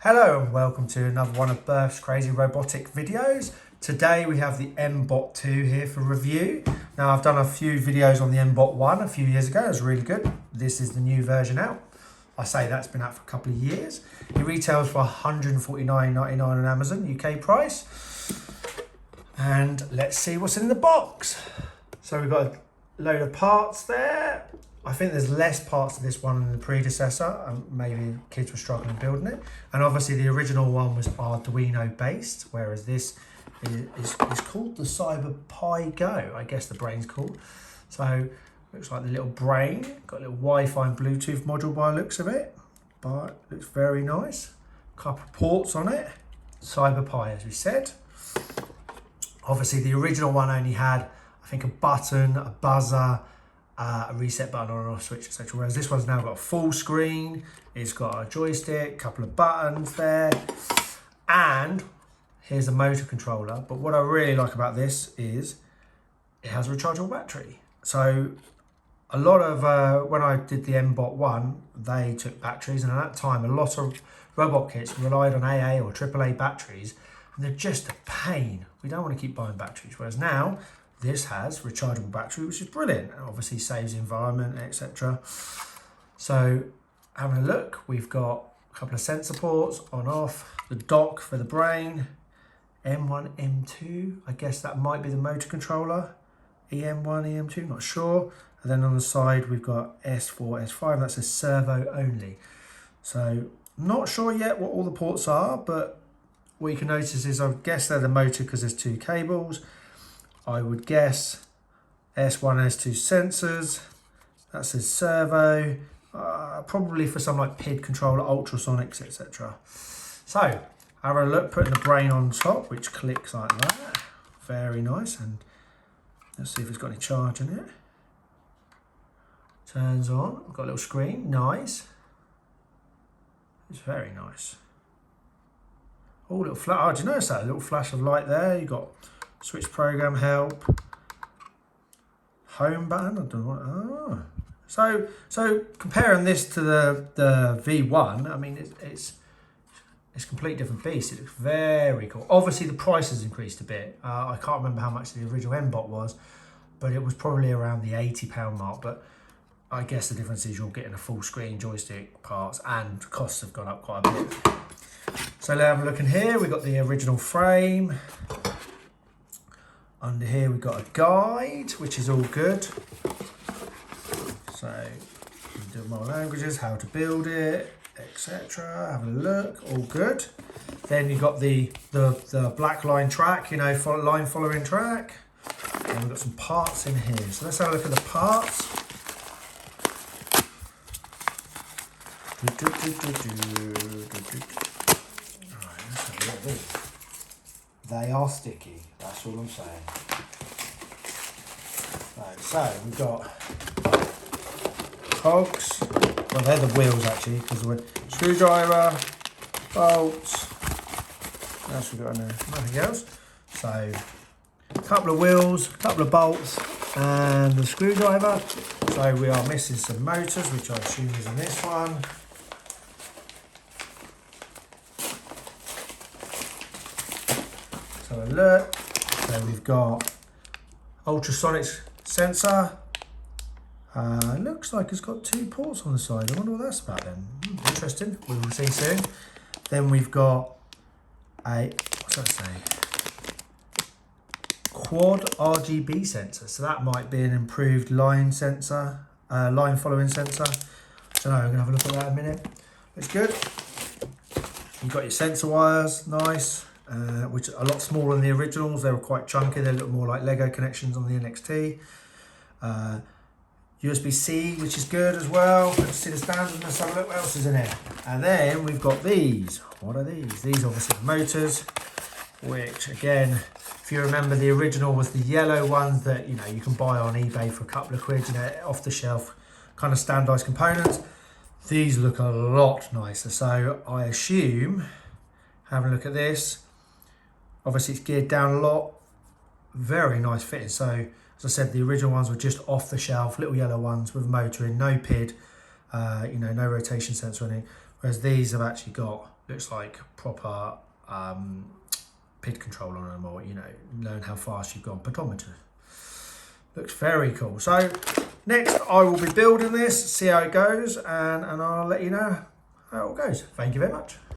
Hello and welcome to another one of Berth's crazy robotic videos. Today we have the mBot 2 here for review. Now I've done a few videos on the mBot 1 a few years ago, it was really good. This is the new version out. I say that's been out for a couple of years. It retails for $149.99 on Amazon, UK price. And let's see what's in the box. So we've got a load of parts there. I think there's less parts to this one than the predecessor, and maybe kids were struggling building it. And obviously the original one was Arduino based, whereas this is called the CyberPi Go, I guess the brain's called. So looks like the little brain, got a little Wi-Fi and Bluetooth module by the looks of it, but looks very nice. Couple of ports on it, CyberPi as we said. Obviously the original one only had, I think, a button, a buzzer, a reset button or an off switch, etc. Whereas this one's now got a full screen, it's got a joystick, a couple of buttons there, and here's a motor controller. But what I really like about this is it has a rechargeable battery. So a lot of, when I did the mBot 1, they took batteries, and at that time a lot of robot kits relied on AA or AAA batteries, and they're just a pain. We don't want to keep buying batteries, whereas now this has rechargeable battery, which is brilliant. It obviously saves the environment, etc. So having a look, we've got a couple of sensor ports on off, the dock for the brain, M1, M2, I guess that might be the motor controller, EM1, EM2, not sure. And then on the side we've got S4, S5, that's a servo only. So not sure yet what all the ports are, but what you can notice is I guess they're the motor because there's two cables. I would guess S1, S2 sensors, that says servo, probably for some like PID controller, ultrasonics, etc. So, have a look, putting the brain on top, which clicks like that. Very nice, and let's see if it's got any charge in it. Turns on, got a little screen, nice. It's very nice. Oh, little flash, oh, do you notice that? A little flash of light there, you got switch program help, home button, I don't know what, So comparing this to the V1, I mean, it's a completely different beast. It looks very cool. Obviously the price has increased a bit. I can't remember how much the original mBot was, but it was probably around the £80 mark. But I guess the difference is you're getting a full screen joystick parts, and costs have gone up quite a bit. So let's have a look in here. We've got the original frame. Under here we've got a guide, which is all good. So you can do more languages, how to build it, etc. Have a look, all good. Then you've got the black line track, you know, line following track. And we've got some parts in here. So let's have a look at the parts. Right, let's have a look at these. They are sticky, that's all I'm saying. Right, so we've got cogs, well they're the wheels actually, because we're screwdriver, bolts, what else we got in there? Nothing else. So a couple of wheels, a couple of bolts, and the screwdriver. So we are missing some motors, which I assume is in this one. So a look, so we've got ultrasonics sensor. Looks like it's got two ports on the side. I wonder what that's about then. Interesting, we will see soon. Then we've got a, what's that say? Quad RGB sensor. So that might be an improved line sensor, line following sensor. So I'm gonna have a look at that in a minute. Looks good. You've got your sensor wires, nice. Which are a lot smaller than the originals. They were quite chunky. They look more like Lego connections on the NXT. USB-C, which is good as well. Let's see the standard. Let's have a look what else is in here. And then we've got these. What are these? These are obviously the motors, which again, if you remember, the original was the yellow ones that, you know, you can buy on eBay for a couple of quid, you know, off the shelf, kind of standardized components. These look a lot nicer. So I assume, having a look at this, obviously it's geared down a lot, very nice fitting. So as I said, the original ones were just off the shelf, little yellow ones with a motor in, no PID, you know, no rotation sensor or anything. Whereas these have actually got looks like proper PID control on them, or learn how fast you've gone, pedometer. Looks very cool. So next I will be building this, see how it goes, and I'll let you know how it goes. Thank you very much.